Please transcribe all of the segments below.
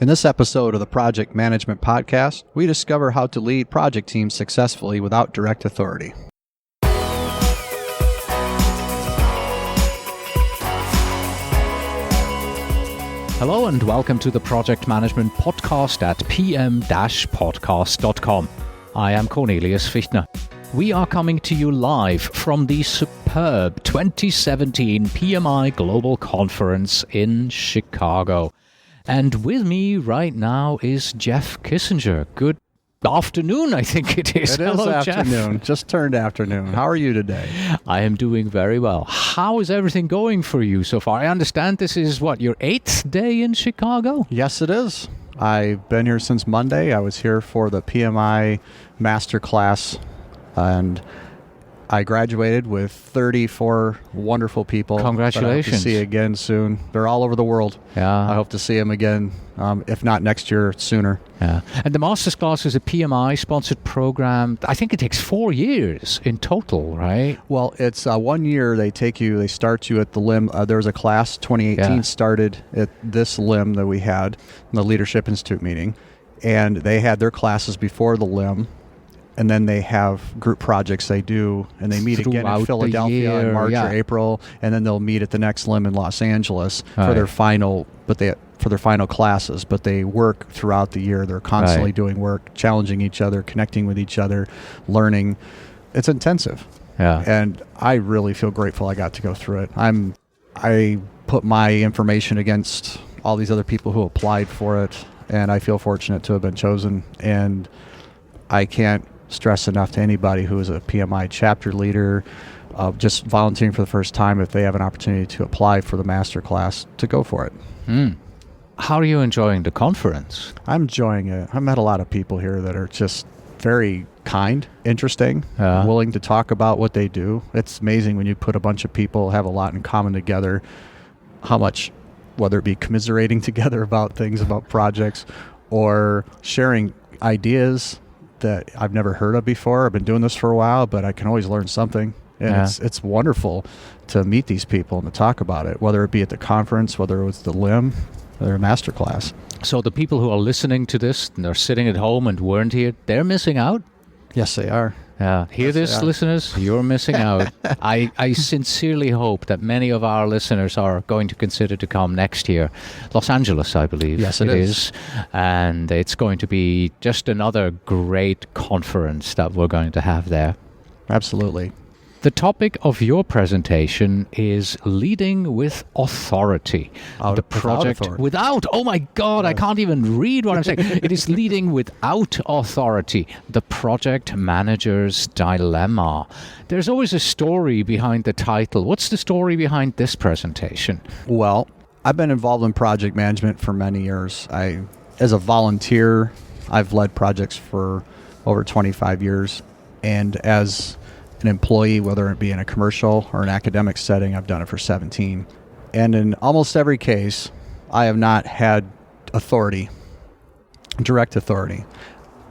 In this episode of the Project Management Podcast, we discover how to lead project teams successfully without direct authority. Hello and welcome to the Project Management Podcast at pm-podcast.com. I am Cornelius Fichtner. We are coming to you live from the superb 2017 PMI Global Conference in Chicago. And with me right now is Jeff Kissinger. Good afternoon, I think it is. It is Hello, afternoon. Jeff. Just turned afternoon. How are you today? I am doing very well. How is everything going for you so far? I understand this is, your 8th day in Chicago? Yes, it is. I've been here since Monday. I was here for the PMI Masterclass, and I graduated with 34 wonderful people. Congratulations. That I hope to see again soon. They're all over the world. Yeah. I hope to see them again, if not next year, sooner. Yeah. And the Master's Class is a PMI-sponsored program. I think it takes 4 years in total, right? Well, it's 1 year. They start you at the LIM. There was a class, 2018 started at this LIM that we had, the Leadership Institute meeting. And they had their classes before the LIM. And then they have group projects they do, and they meet again in Philadelphia in March or April, and then they'll meet at the next LIM in Los Angeles for their final classes. But they work throughout the year. They're constantly doing work, challenging each other, connecting with each other, learning. It's intensive. Yeah. And I really feel grateful I got to go through it. I put my information against all these other people who applied for it, and I feel fortunate to have been chosen. And I can't stress enough to anybody who is a PMI chapter leader, just volunteering for the first time, if they have an opportunity to apply for the master class, to go for it. How are you enjoying the conference? I'm enjoying it. I've met a lot of people here that are just very kind, interesting, willing to talk about what they do. It's amazing when you put a bunch of people have a lot in common together, how much, whether it be commiserating together about things, about projects, or sharing ideas that I've never heard of before. I've been doing this for a while, but I can always learn something. And it's wonderful to meet these people and to talk about it, whether it be at the conference, whether it was the LIM or a masterclass. So the people who are listening to this and are sitting at home and weren't here, they're missing out? Yes, they are. Yeah. Hear this, listeners? You're missing out. I sincerely hope that many of our listeners are going to consider to come next year. Los Angeles, I believe. Yes, it is. And it's going to be just another great conference that we're going to have there. Absolutely. The topic of your presentation is leading with authority. The project without. Oh my God, I can't even read what I'm saying. It is leading without authority. The project manager's dilemma. There's always a story behind the title. What's the story behind this presentation? Well, I've been involved in project management for many years. As a volunteer, I've led projects for over 25 years. And as an employee, whether it be in a commercial or an academic setting, I've done it for 17. And in almost every case, I have not had authority, direct authority.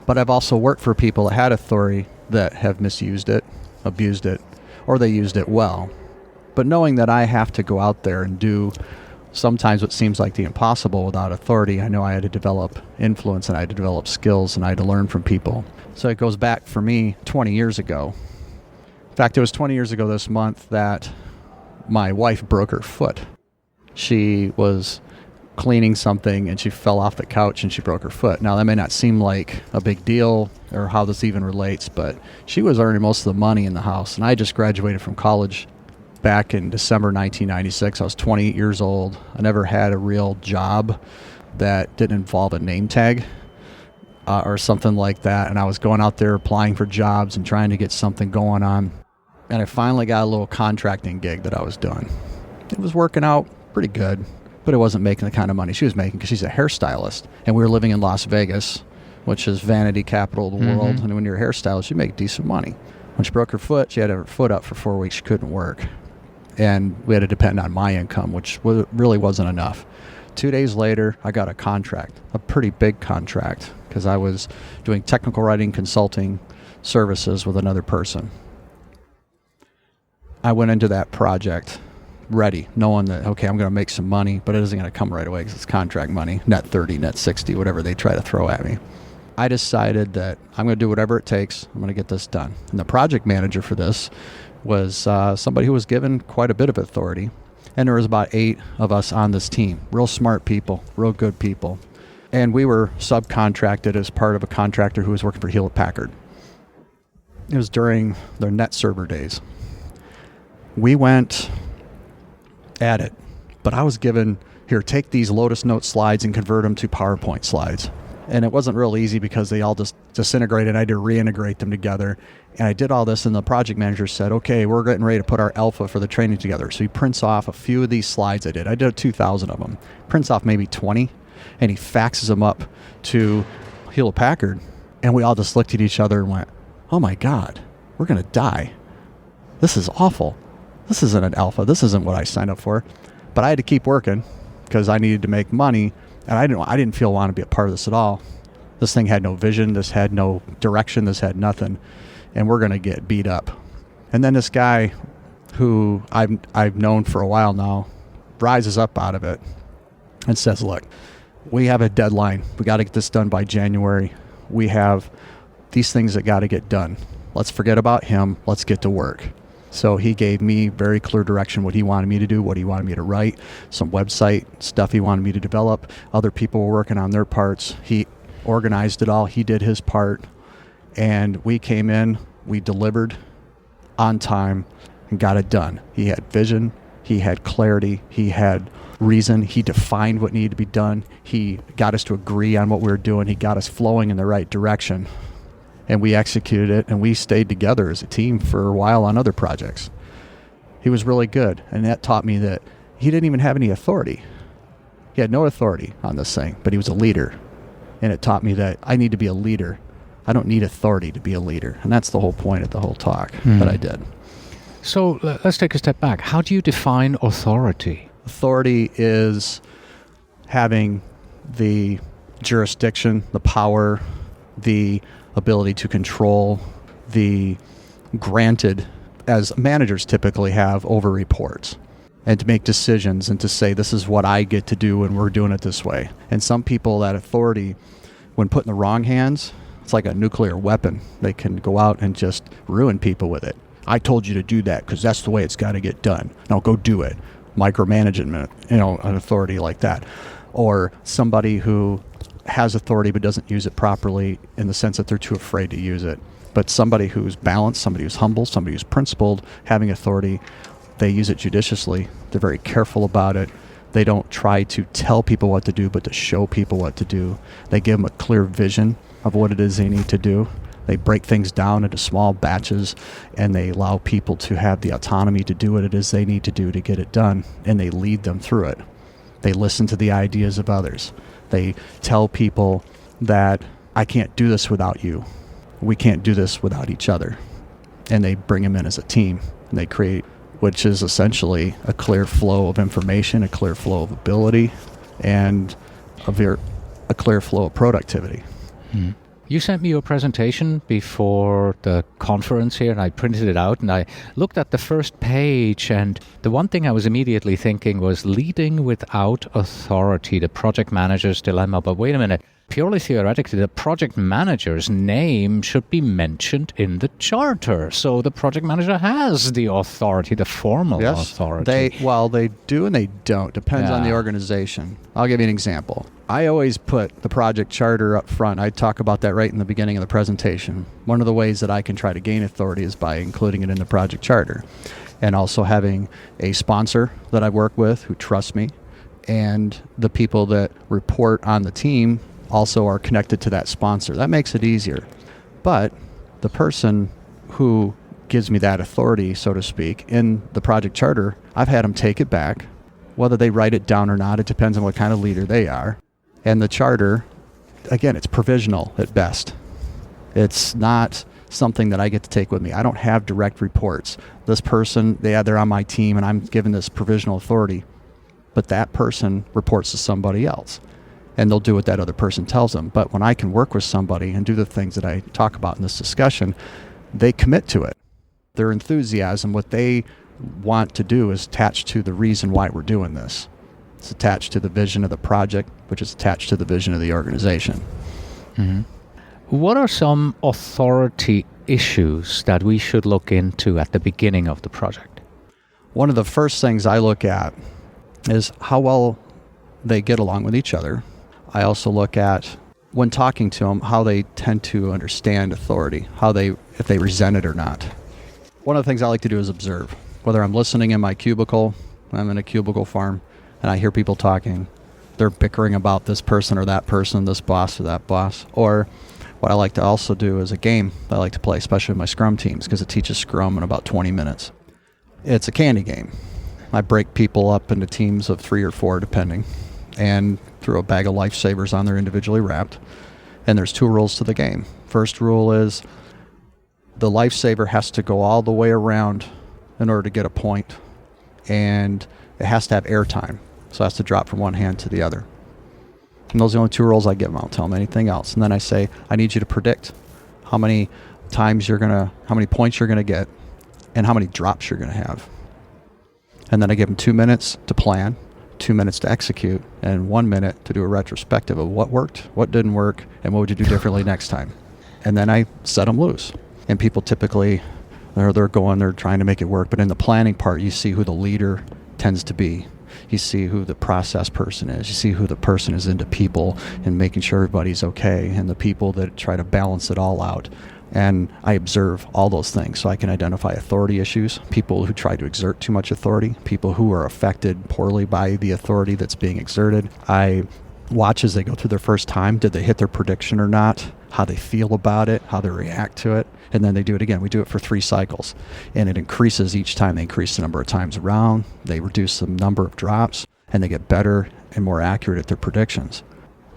But I've also worked for people that had authority that have misused it, abused it, or they used it well. But knowing that I have to go out there and do sometimes what seems like the impossible without authority, I know I had to develop influence, and I had to develop skills, and I had to learn from people. So it goes back for me 20 years ago. In fact, it was 20 years ago this month that my wife broke her foot. She was cleaning something and she fell off the couch and she broke her foot. Now, that may not seem like a big deal or how this even relates, but she was earning most of the money in the house. And I just graduated from college back in December 1996. I was 28 years old. I never had a real job that didn't involve a name tag. Or something like that. And I was going out there applying for jobs and trying to get something going on. And I finally got a little contracting gig that I was doing. It was working out pretty good, but it wasn't making the kind of money she was making because she's a hairstylist. And we were living in Las Vegas, which is vanity capital of the world. And when you're a hairstylist, you make decent money. When she broke her foot, she had her foot up for 4 weeks. She couldn't work. And we had to depend on my income, which really wasn't enough. 2 days later, I got a contract, a pretty big contract, because I was doing technical writing consulting services with another person. I went into that project ready, knowing that, okay, I'm going to make some money, but it isn't going to come right away because it's contract money, net 30, net 60, whatever they try to throw at me. I decided that I'm going to do whatever it takes. I'm going to get this done. And the project manager for this was somebody who was given quite a bit of authority. And there was about 8 of us on this team. Real smart people, real good people. And we were subcontracted as part of a contractor who was working for Hewlett-Packard. It was during their net server days. We went at it, but I was given, here, take these Lotus Note slides and convert them to PowerPoint slides. And it wasn't real easy because they all just disintegrated. I had to reintegrate them together. And I did all this, and the project manager said, okay, we're getting ready to put our alpha for the training together. So he prints off a few of these slides I did 2,000 of them. Prints off maybe 20, and he faxes them up to Hewlett-Packard. And we all just looked at each other and went, oh my God, we're going to die. This is awful. This isn't an alpha. This isn't what I signed up for. But I had to keep working because I needed to make money. And I didn't want to be a part of this at all. This thing had no vision. This had no direction. This had nothing. And we're going to get beat up. And then this guy who I've known for a while now rises up out of it and says, look, we have a deadline. We got to get this done by January. We have these things that got to get done. Let's forget about him. Let's get to work. So he gave me very clear direction what he wanted me to do, what he wanted me to write, some website stuff he wanted me to develop. Other people were working on their parts. He organized it all. He did his part. And we came in, we delivered on time and got it done. He had vision. He had clarity. He had reason. He defined what needed to be done. He got us to agree on what we were doing. He got us flowing in the right direction. And we executed it, and we stayed together as a team for a while on other projects. He was really good, and that taught me that he didn't even have any authority. He had no authority on this thing, but he was a leader. And it taught me that I need to be a leader. I don't need authority to be a leader. And that's the whole point of the whole talk that I did. So let's take a step back. How do you define authority? Authority is having the jurisdiction, the power, the ability to control, the granted, as managers typically have, over reports, and to make decisions and to say, this is what I get to do and we're doing it this way. And some people, that authority, when put in the wrong hands, it's like a nuclear weapon. They can go out and just ruin people with it. I told you to do that because that's the way it's got to get done. Now go do it. Micromanagement, an authority like that. Or somebody who has authority but doesn't use it properly in the sense that they're too afraid to use it. But somebody who's balanced, somebody who's humble, somebody who's principled, having authority, they use it judiciously. They're very careful about it. They don't try to tell people what to do, but to show people what to do. They give them a clear vision of what it is they need to do. They break things down into small batches, and they allow people to have the autonomy to do what it is they need to do to get it done, and they lead them through it. They listen to the ideas of others. They tell people that I can't do this without you. We can't do this without each other. And they bring them in as a team, and they create, which is essentially a clear flow of information, a clear flow of ability, and a clear flow of productivity. Hmm. You sent me your presentation before the conference here, and I printed it out, and I looked at the first page, and the one thing I was immediately thinking was leading without authority, the project manager's dilemma. But wait a minute, purely theoretically, the project manager's name should be mentioned in the charter. So the project manager has the authority, the formal authority. They do and they don't. Depends on the organization. I'll give you an example. I always put the project charter up front. I talk about that right in the beginning of the presentation. One of the ways that I can try to gain authority is by including it in the project charter, and also having a sponsor that I work with who trusts me, and the people that report on the team also are connected to that sponsor. That makes it easier. But the person who gives me that authority, so to speak, in the project charter, I've had them take it back. Whether they write it down or not, it depends on what kind of leader they are. And the charter, again, it's provisional at best. It's not something that I get to take with me. I don't have direct reports. This person, they're on my team, and I'm given this provisional authority. But that person reports to somebody else, and they'll do what that other person tells them. But when I can work with somebody and do the things that I talk about in this discussion, they commit to it. Their enthusiasm, what they want to do is attached to the reason why we're doing this. It's attached to the vision of the project, which is attached to the vision of the organization. Mm-hmm. What are some authority issues that we should look into at the beginning of the project? One of the first things I look at is how well they get along with each other. I also look at, when talking to them, how they tend to understand authority, if they resent it or not. One of the things I like to do is observe. Whether I'm listening in my cubicle, I'm in a cubicle farm, and I hear people talking, they're bickering about this person or that person, this boss or that boss. Or what I like to also do is a game that I like to play, especially with my Scrum teams, because it teaches Scrum in about 20 minutes. It's a candy game. I break people up into teams of 3 or 4, depending, and throw a bag of lifesavers on there individually wrapped. And there's 2 rules to the game. First rule is the lifesaver has to go all the way around in order to get a point, and it has to have air time, so it has to drop from one hand to the other. And those are the only 2 rules I give them. I don't tell them anything else. And then I say, I need you to predict how many points you're going to get and how many drops you're going to have. And then I give them 2 minutes to plan, 2 minutes to execute, and 1 minute to do a retrospective of what worked, what didn't work, and what would you do differently next time. And then I set them loose. And people typically, they're trying to make it work. But in the planning part, you see who the leader tends to be. You see who the process person is. You see who the person is into people and making sure everybody's okay, and the people that try to balance it all out. And I observe all those things so I can identify authority issues, people who try to exert too much authority, people who are affected poorly by the authority that's being exerted. I watch as they go through their first time. Did they hit their prediction or not? How they feel about it, how they react to it. And then they do it again. We do it for 3 cycles. And it increases each time. They increase the number of times around. They reduce the number of drops. And they get better and more accurate at their predictions.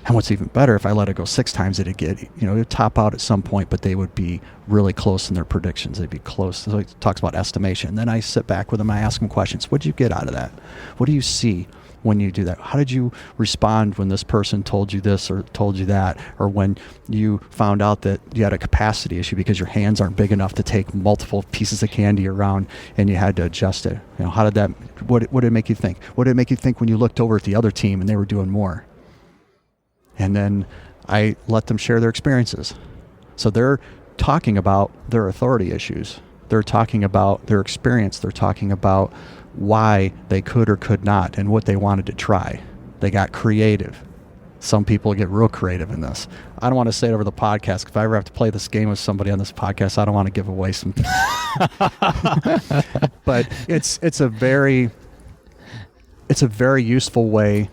And what's even better, if I let it go 6 times, it'd top out at some point, but they would be really close in their predictions. They'd be close. So it talks about estimation. And then I sit back with them. I ask them questions. What did you get out of that? What do you see when you do that? How did you respond when this person told you this or told you that? Or when you found out that you had a capacity issue because your hands aren't big enough to take multiple pieces of candy around and you had to adjust it? How did that, what did it make you think? What did it make you think when you looked over at the other team and they were doing more? And then I let them share their experiences. So they're talking about their authority issues. They're talking about their experience. They're talking about why they could or could not and what they wanted to try. They got creative. Some people get real creative in this. I don't want to say it over the podcast. If I ever have to play this game with somebody on this podcast, I don't want to give away some. But it's a very useful way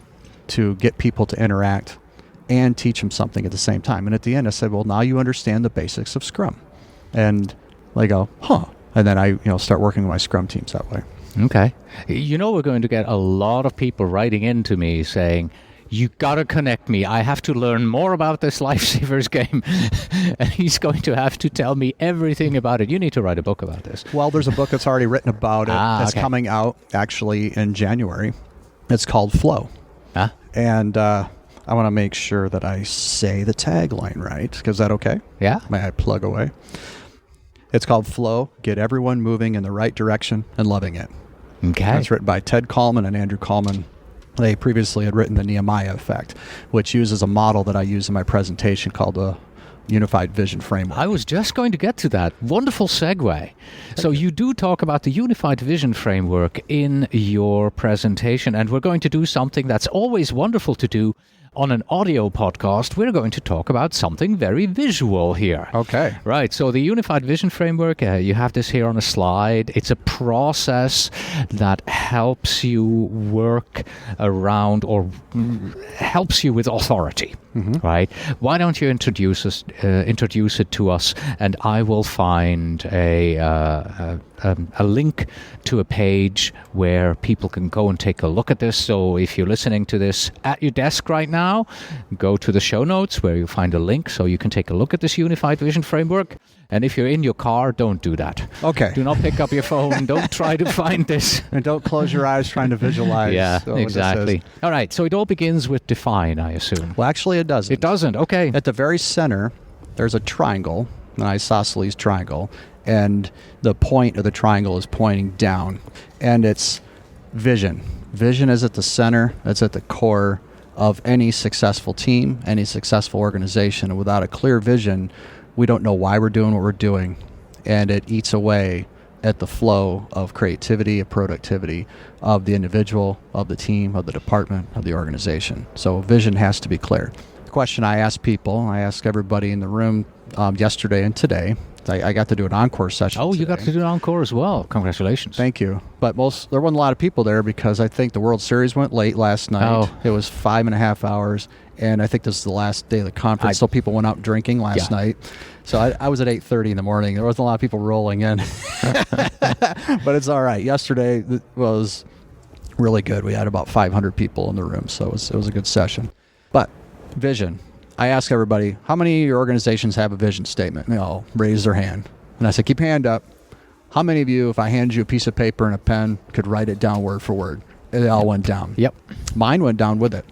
to get people to interact and teach them something at the same time. And at the end, I said, well, now you understand the basics of Scrum. And they go, huh. And then I start working with my Scrum teams that way. Okay. We're going to get a lot of people writing into me saying, you got to connect me. I have to learn more about this Lifesavers game. And he's going to have to tell me everything about it. You need to write a book about this. Well, there's a book that's already written about it. That's coming out actually in January. It's called Flow. Huh? And I want to make sure that I say the tagline right. Is that okay? Yeah. May I plug away? It's called Flow, Get Everyone Moving in the Right Direction and Loving It. Okay. It's written by Ted Kallman and Andrew Kallman. They previously had written the Nehemiah Effect, which uses a model that I use in my presentation called the Unified Vision Framework. I was just going to get to that. Wonderful segue. So you do talk about the Unified Vision Framework in your presentation, and we're going to do something that's always wonderful to do on an audio podcast. We're going to talk about something very visual here. Okay. Right. So the Unified Vision Framework, you have this here on a slide. It's a process that helps you work around or helps you with authority. Mm-hmm. Right. Why don't you introduce it to us, and I will find a link to a page where people can go and take a look at this. So if you're listening to this at your desk right now, go to the show notes where you'll find a link so you can take a look at this Unified Vision Framework. And if you're in your car, don't do that. Okay. Do not pick up your phone. Don't try to find this. And don't close your eyes trying to visualize. Yeah, exactly. All right. So it all begins with define, I assume. Well, actually, it doesn't. It doesn't. Okay. At the very center, there's a triangle. an isosceles triangle, and the point of the triangle is pointing down, and it's vision. Vision is at the center. It's at the core of any successful team, any successful organization. And without a clear vision, we don't know why we're doing what we're doing, and it eats away at the flow of creativity, of productivity, of the individual, of the team, of the department, of the organization. So vision has to be clear. The question I ask people, I ask everybody in the room yesterday and today. I got to do an encore session. Oh, today. You got to do an encore as well. Congratulations. Thank you. But there wasn't a lot of people there because I think the World Series went late last night. Oh. It was 5.5 hours, and I think this is the last day of the conference, so people went out drinking last night. So I was at 8:30 in the morning. There wasn't a lot of people rolling in. But it's all right. Yesterday was really good. We had about 500 people in the room, so it was a good session. But vision. I ask everybody, how many of your organizations have a vision statement? And they all raise their hand. And I said, keep your hand up. How many of you, if I handed you a piece of paper and a pen, could write it down word for word? And they all went down. Yep. Mine went down with it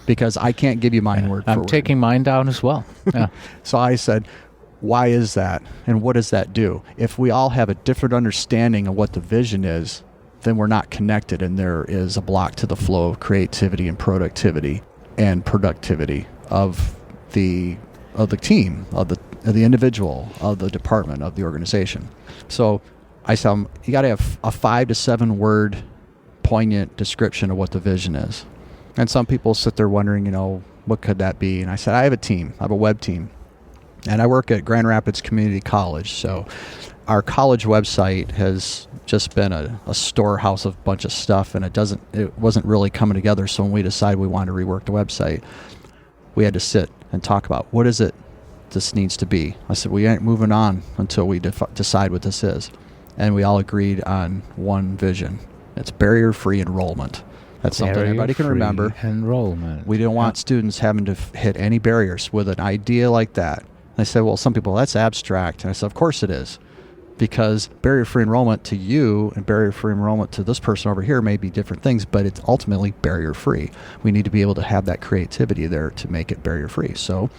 because I can't give you mine word for word. I'm taking mine down as well. Yeah. So I said, why is that? And what does that do? If we all have a different understanding of what the vision is, then we're not connected, and there is a block to the flow of creativity and productivity of the team, of the individual, of the department, of the organization. So I tell them, you got to have a 5 to 7 word poignant description of what the vision is. And some people sit there wondering, what could that be? And I said, I have a team. I have a web team. And I work at Grand Rapids Community College. So our college website has just been a storehouse of a bunch of stuff, and it wasn't really coming together. So when we decided we wanted to rework the website, we had to sit and talk about what is it this needs to be. I said, we ain't moving on until we decide what this is. And we all agreed on one vision. It's barrier-free enrollment. That's something everybody can remember. Enrollment. We didn't want students having to hit any barriers with an idea like that. And they said, well, some people, that's abstract. And I said, of course it is. Because barrier-free enrollment to you and barrier-free enrollment to this person over here may be different things, but it's ultimately barrier-free. We need to be able to have that creativity there to make it barrier-free. So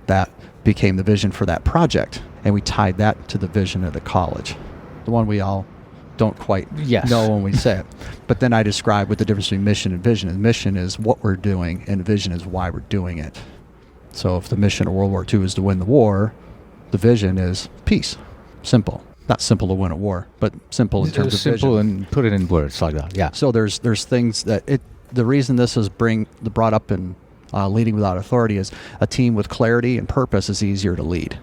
that became the vision for that project, and we tied that to the vision of the college, the one we all don't quite know when we say it. But then I described what the difference between mission and vision. And mission is what we're doing, and vision is why we're doing it. So if the mission of World War II is to win the war, the vision is peace. Simple. Not simple to win a war, but simple in terms of vision. Simple and put it in words like that, yeah. So there's things that the reason this is brought up in leading without authority is a team with clarity and purpose is easier to lead.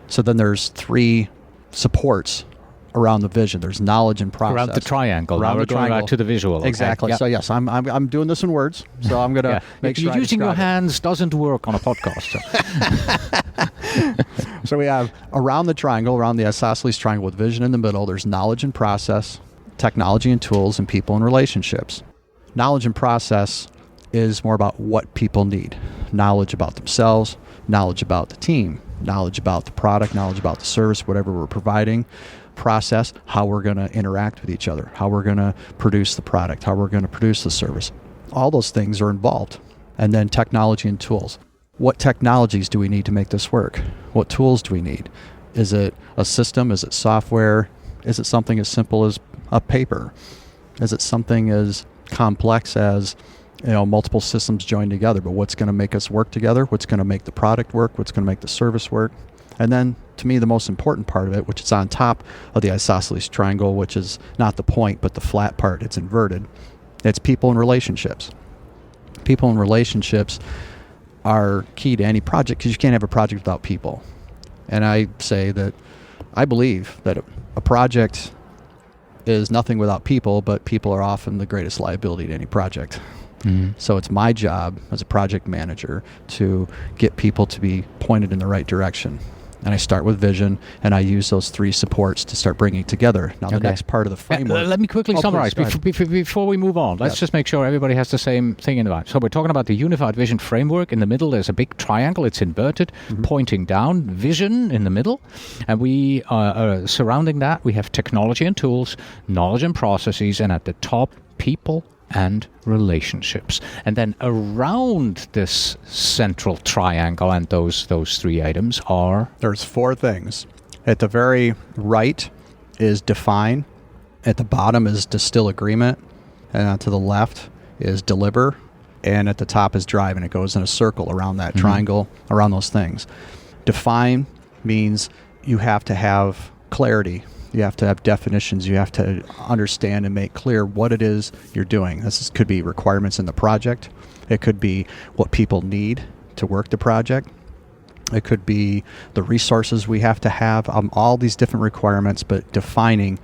So then there's 3 supports around the vision. There's knowledge and process. Around the triangle. Now we're going back to the visual. Okay? Exactly. Yep. So yes, I'm doing this in words. So I'm going to make sure using your hands doesn't work on a podcast. So we have around the triangle, around the isosceles triangle with vision in the middle, there's knowledge and process, technology and tools, and people and relationships. Knowledge and process is more about what people need. Knowledge about themselves, knowledge about the team, knowledge about the product, knowledge about the service, whatever we're providing. Process, how we're going to interact with each other, how we're going to produce the product, how we're going to produce the service. All those things are involved. And then technology and tools. What technologies do we need to make this work? What tools do we need? Is it a system? Is it software? Is it something as simple as a paper? Is it something as complex as multiple systems joined together? But what's going to make us work together? What's going to make the product work? What's going to make the service work? And then, to me, the most important part of it, which is on top of the isosceles triangle, which is not the point, but the flat part, it's inverted. It's people and relationships. People and relationships are key to any project because you can't have a project without people. And I believe that a project is nothing without people, but people are often the greatest liability to any project. Mm-hmm. So it's my job as a project manager to get people to be pointed in the right direction. And I start with vision, and I use those 3 supports to start bringing together. Now, the next part of the framework... let me quickly summarize before we move on. Let's just make sure everybody has the same thing in mind. So we're talking about the unified vision framework. In the middle, there's a big triangle. It's inverted, pointing down. Vision in the middle. And we surrounding that, we have technology and tools, knowledge and processes, and at the top, people and relationships. And then around this central triangle and those three items are... There's 4 things. At the very right is define. At the bottom is distill agreement. And to the left is deliver. And at the top is drive. And it goes in a circle around that triangle, around those things. Define means you have to have clarity. You have to have definitions. You have to understand and make clear what it is you're doing. Could be requirements in the project. It could be what people need to work the project. It could be the resources we have to have, all these different requirements, but defining,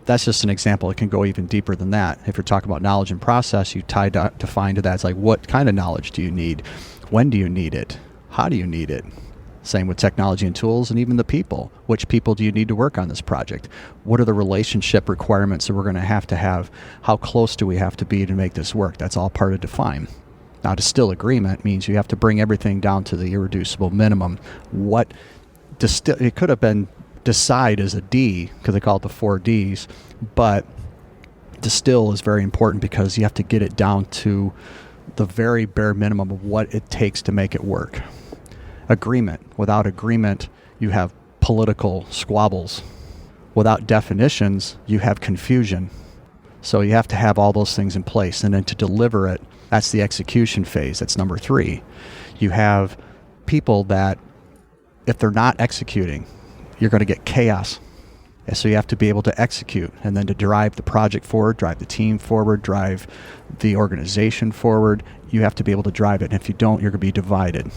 that's just an example. It can go even deeper than that. If you're talking about knowledge and process, you define to that. It's like, what kind of knowledge do you need? When do you need it? How do you need it? Same with technology and tools and even the people. Which people do you need to work on this project? What are the relationship requirements that we're going to have? How close do we have to be to make this work? That's all part of define. Now, distill agreement means you have to bring everything down to the irreducible minimum. It could have been decide as a D, because they call it the 4 Ds, but distill is very important because you have to get it down to the very bare minimum of what it takes to make it work. Agreement. Without agreement, you have political squabbles. Without definitions, you have confusion. So you have to have all those things in place. And then to deliver it, that's the execution phase. That's number 3. You have people that, if they're not executing, you're going to get chaos. And so you have to be able to execute, and then to drive the project forward, drive the team forward, drive the organization forward. You have to be able to drive it. And if you don't, you're going to be divided.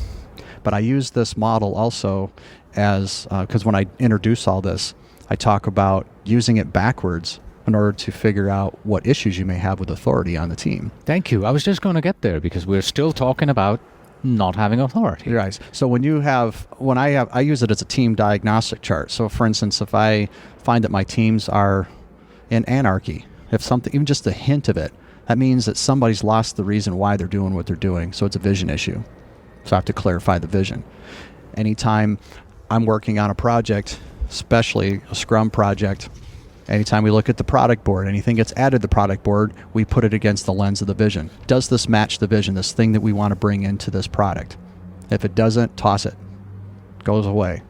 But I use this model also as, because when I introduce all this, I talk about using it backwards in order to figure out what issues you may have with authority on the team. Thank you. I was just going to get there because we're still talking about not having authority. Right. So I use it as a team diagnostic chart. So for instance, if I find that my teams are in anarchy, if something, even just a hint of it, that means that somebody's lost the reason why they're doing what they're doing. So it's a vision issue. So I have to clarify the vision. Anytime I'm working on a project, especially a Scrum project, anytime we look at the product board, anything gets added to the product board, we put it against the lens of the vision. Does this match the vision, this thing that we want to bring into this product? If it doesn't, toss it. Goes away.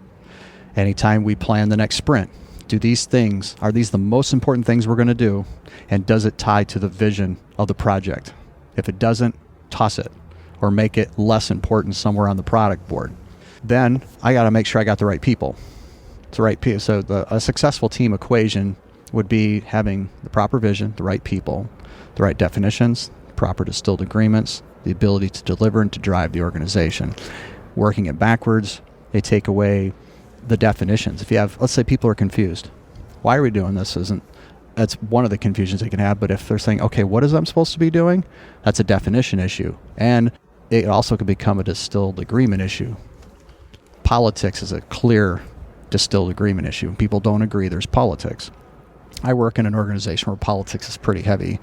Anytime we plan the next sprint, are these the most important things we're going to do? And does it tie to the vision of the project? If it doesn't, toss it. Or make it less important somewhere on the product board. Then I got to make sure I got the right people. So a successful team equation would be having the proper vision, the right people, the right definitions, proper distilled agreements, the ability to deliver and to drive the organization. Working it backwards, they take away the definitions. If you have, let's say people are confused. Why are we doing this? That's one of the confusions they can have. But if they're saying, okay, what is I'm supposed to be doing? That's a definition issue. And it also could become a distilled agreement issue. Politics is a clear distilled agreement issue. When people don't agree, there's politics. I work in an organization where politics is pretty heavy.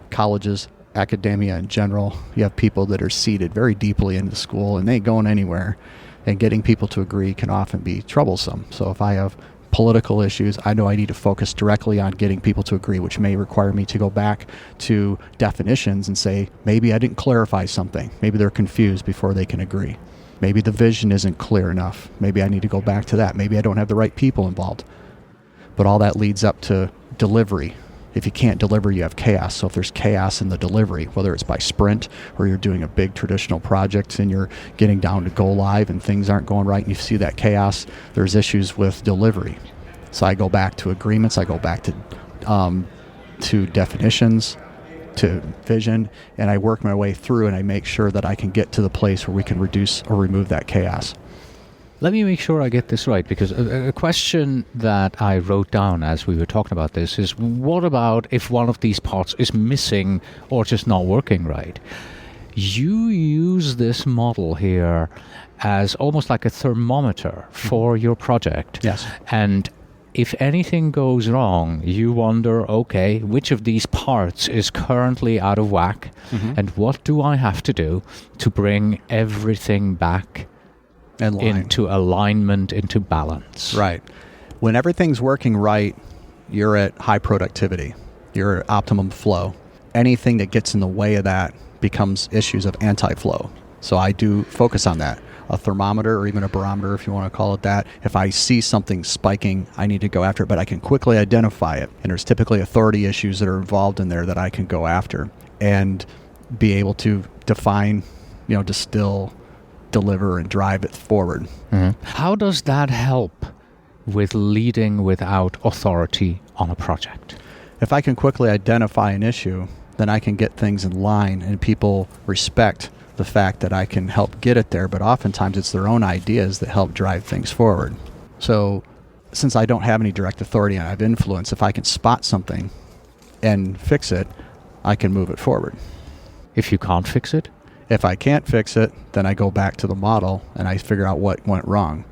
Colleges, academia in general, you have people that are seated very deeply into school and they ain't going anywhere. And getting people to agree can often be troublesome. So if I have political issues, I know I need to focus directly on getting people to agree, which may require me to go back to definitions and say, maybe I didn't clarify something. Maybe they're confused before they can agree. Maybe the vision isn't clear enough. Maybe I need to go back to that. Maybe I don't have the right people involved. But all that leads up to delivery. If you can't deliver, you have chaos. So if there's chaos in the delivery, whether it's by sprint or you're doing a big traditional project and you're getting down to go live and things aren't going right and you see that chaos, there's issues with delivery. So I go back to agreements. I go back to definitions, to vision, and I work my way through and I make sure that I can get to the place where we can reduce or remove that chaos. Let me make sure I get this right, because a question that I wrote down as we were talking about this is, what about if one of these parts is missing or just not working right? You use this model here as almost like a thermometer for your project. Yes. And if anything goes wrong, you wonder, okay, which of these parts is currently out of whack, and what do I have to do to bring everything back into alignment, into balance? Right. When everything's working right, you're at high productivity. You're at optimum flow. anything that gets in the way of that becomes issues of anti-flow. So I do focus on that. A thermometer or even a barometer, if you want to call it that. If I see something spiking, I need to go after it, but I can quickly identify it. And there's typically authority issues that are involved in there that I can go after and be able to define, distill, deliver, and drive it forward. Mm-hmm. How does that help with leading without authority on a project? If I can quickly identify an issue, then I can get things in line and people respect the fact that I can help get it there, but oftentimes it's their own ideas that help drive things forward. So since I don't have any direct authority and I have influence, if I can spot something and fix it, I can move it forward. If you can't fix it? If I can't fix it, then I go back to the model and I figure out what went wrong.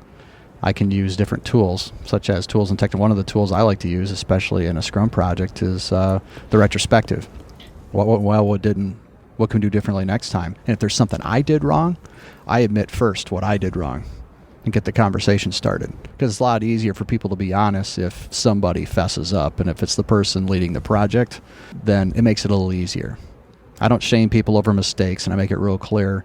I can use different tools, such as tools and technique. One of the tools I like to use, especially in a Scrum project, is the retrospective. What went well, what didn't, what can we do differently next time? And if there's something I did wrong, I admit first what I did wrong and get the conversation started. Because it's a lot easier for people to be honest if somebody fesses up. And if it's the person leading the project, then it makes it a little easier. I don't shame people over mistakes, and I make it real clear.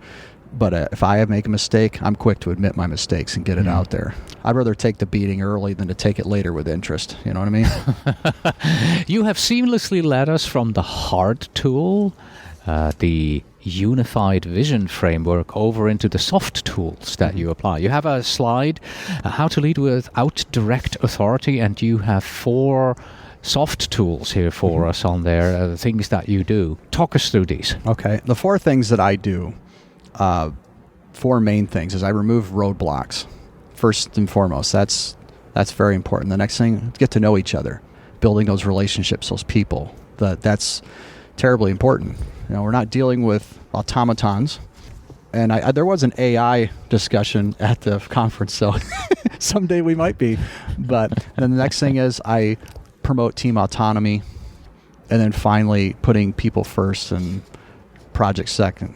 But if I make a mistake, I'm quick to admit my mistakes and get it out there. I'd rather take the beating early than to take it later with interest. You know what I mean? You have seamlessly led us from the hard tool, the unified vision framework, over into the soft tools that you apply. You have a slide, how to lead without direct authority, and you have 4 soft tools here for us on there, the things that you do. Talk us through these. Okay. The 4 things that I do, 4 main things, is I remove roadblocks. First and foremost, that's very important. The next thing, get to know each other, building those relationships, those people. That's terribly important. We're not dealing with automatons. And there was an AI discussion at the conference, so someday we might be. But then the next thing is I promote team autonomy, and then finally putting people first and projects second.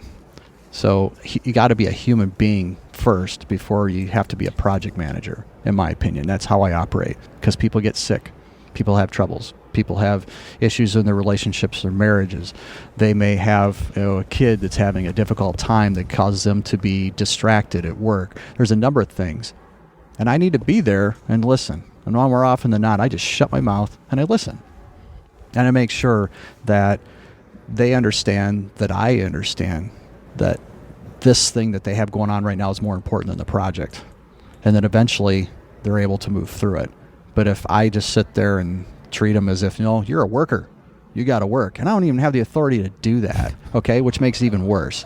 So you got to be a human being first before you have to be a project manager, in my opinion. That's how I operate, because people get sick. People have troubles. People have issues in their relationships, their marriages. They may have a kid that's having a difficult time that causes them to be distracted at work. There's a number of things. And I need to be there and listen. And more often than not, I just shut my mouth and I listen. And I make sure that they understand that I understand that this thing that they have going on right now is more important than the project. And then eventually they're able to move through it. But if I just sit there and treat them as if, you're a worker, you got to work. And I don't even have the authority to do that, okay, which makes it even worse.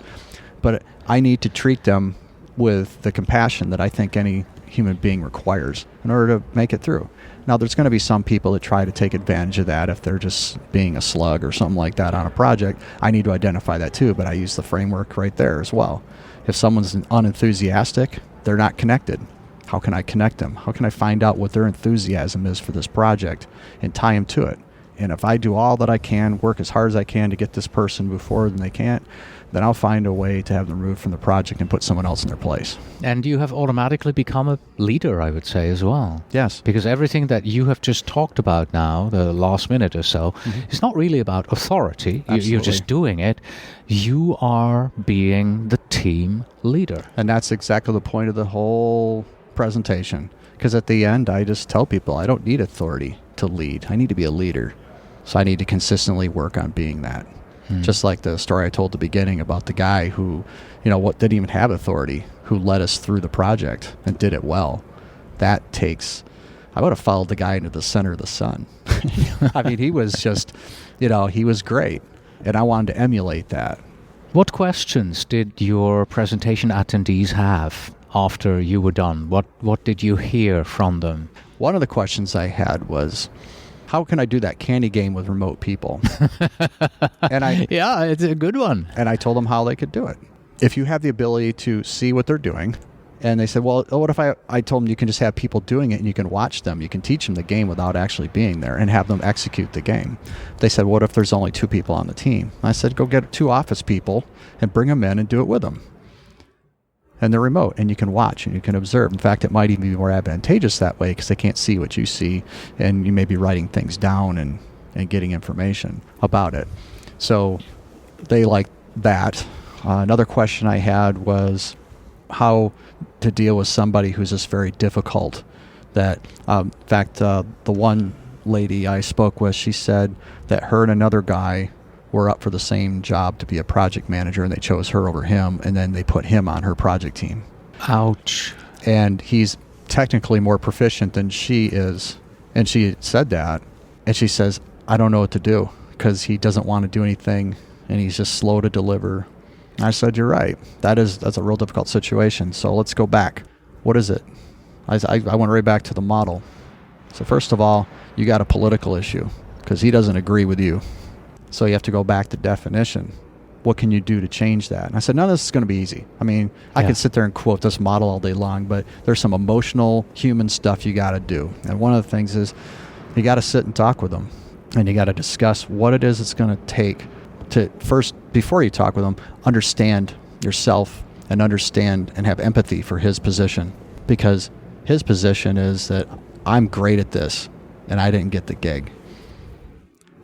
But I need to treat them with the compassion that I think any human being requires in order to make it through. Now, there's going to be some people that try to take advantage of that if they're just being a slug or something like that on a project. I need to identify that too, but I use the framework right there as well. If someone's unenthusiastic, they're not connected. How can I connect them? How can I find out what their enthusiasm is for this project and tie them to it? And if I do all that I can, work as hard as I can to get this person move forward and they can't, then I'll find a way to have them removed from the project and put someone else in their place. And you have automatically become a leader, I would say, as well. Yes. Because everything that you have just talked about now, the last minute or so, is not really about authority. You're just doing it. You are being the team leader. And that's exactly the point of the whole presentation. Because at the end, I just tell people I don't need authority to lead. I need to be a leader. So I need to consistently work on being that. Just like the story I told at the beginning about the guy who, didn't even have authority, who led us through the project and did it well. That takes, I would have followed the guy into the center of the sun. I mean, he was just, he was great. And I wanted to emulate that. What questions did your presentation attendees have after you were done? What did you hear from them? One of the questions I had was, how can I do that candy game with remote people? Yeah, it's a good one. And I told them how they could do it. If you have the ability to see what they're doing, and they said, well, what if I told them you can just have people doing it and you can watch them, you can teach them the game without actually being there and have them execute the game. They said, what if there's only 2 people on the team? I said, go get 2 office people and bring them in and do it with them. And they're remote, and you can watch and you can observe. In fact, it might even be more advantageous that way because they can't see what you see, and you may be writing things down and getting information about it. So they like that. Another question I had was how to deal with somebody who's just very difficult. That, in fact, the one lady I spoke with, she said that her and another guy were up for the same job to be a project manager, and they chose her over him, and then they put him on her project team. Ouch. And he's technically more proficient than she is. And she said that, and she says, I don't know what to do because he doesn't want to do anything, and he's just slow to deliver. And I said, you're right. That's a real difficult situation. So let's go back. What is it? I went right back to the model. So first of all, you got a political issue because he doesn't agree with you. So you have to go back to definition. What can you do to change that? And I said, none of this is going to be easy. I mean, I could sit there and quote this model all day long, but there's some emotional, human stuff you got to do. And one of the things is you got to sit and talk with them, and you got to discuss what it is it's going to take to first, before you talk with them, understand yourself and understand and have empathy for his position, because his position is that I'm great at this and I didn't get the gig.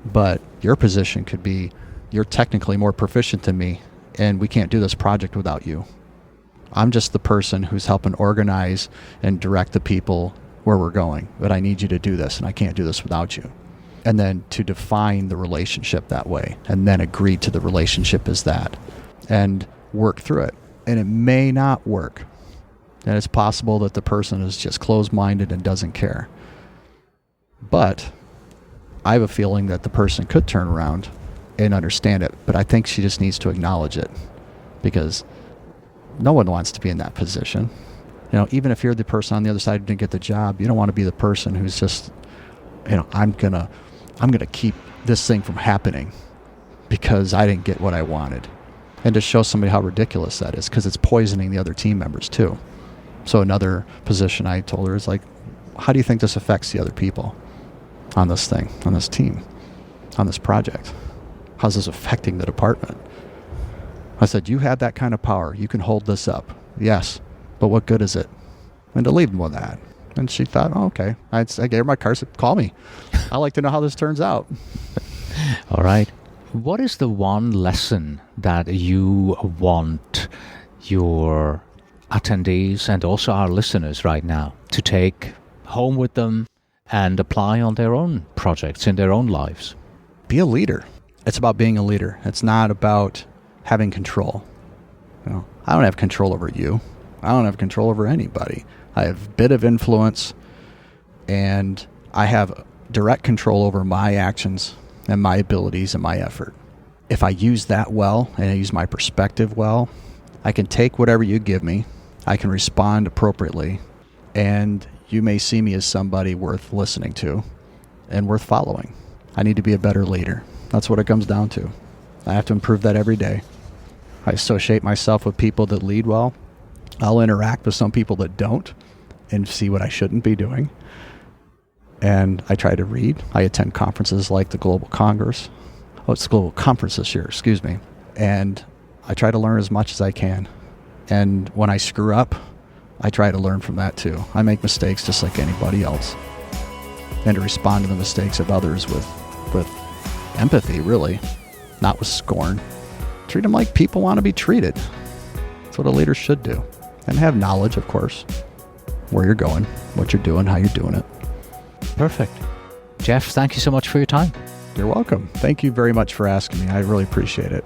But your position could be, you're technically more proficient than me, and we can't do this project without you. I'm just the person who's helping organize and direct the people where we're going, but I need you to do this, and I can't do this without you. And then to define the relationship that way, and then agree to the relationship as that, and work through it. And it may not work. And it's possible that the person is just closed-minded and doesn't care. But I have a feeling that the person could turn around and understand it, but I think she just needs to acknowledge it, because no one wants to be in that position. Even if you're the person on the other side who didn't get the job, you don't want to be the person who's just, I'm gonna keep this thing from happening because I didn't get what I wanted. And to show somebody how ridiculous that is, because it's poisoning the other team members too. So another position I told her is like, how do you think this affects the other people on this thing, on this team, on this project? How's this affecting the department? I said, you have that kind of power. You can hold this up. Yes, but what good is it? And to leave them with that. And she thought, oh, okay. I gave her my card, said, call me. I'd like to know how this turns out. All right. What is the one lesson that you want your attendees and also our listeners right now to take home with them and apply on their own projects in their own lives? Be a leader. It's about being a leader. It's not about having control. I don't have control over you. I don't have control over anybody. I have a bit of influence, and I have direct control over my actions and my abilities and my effort. If I use that well and I use my perspective well, I can take whatever you give me, I can respond appropriately, and you may see me as somebody worth listening to and worth following. I need to be a better leader. That's what it comes down to. I have to improve that every day. I associate myself with people that lead well. I'll interact with some people that don't and see what I shouldn't be doing. And I try to read. I attend conferences like the Global Congress. It's the Global Conference this year, excuse me. And I try to learn as much as I can. And when I screw up, I try to learn from that too. I make mistakes just like anybody else. And to respond to the mistakes of others with empathy, really, not with scorn. Treat them like people want to be treated. That's what a leader should do. And have knowledge, of course, where you're going, what you're doing, how you're doing it. Perfect. Jeff, thank you so much for your time. You're welcome. Thank you very much for asking me. I really appreciate it.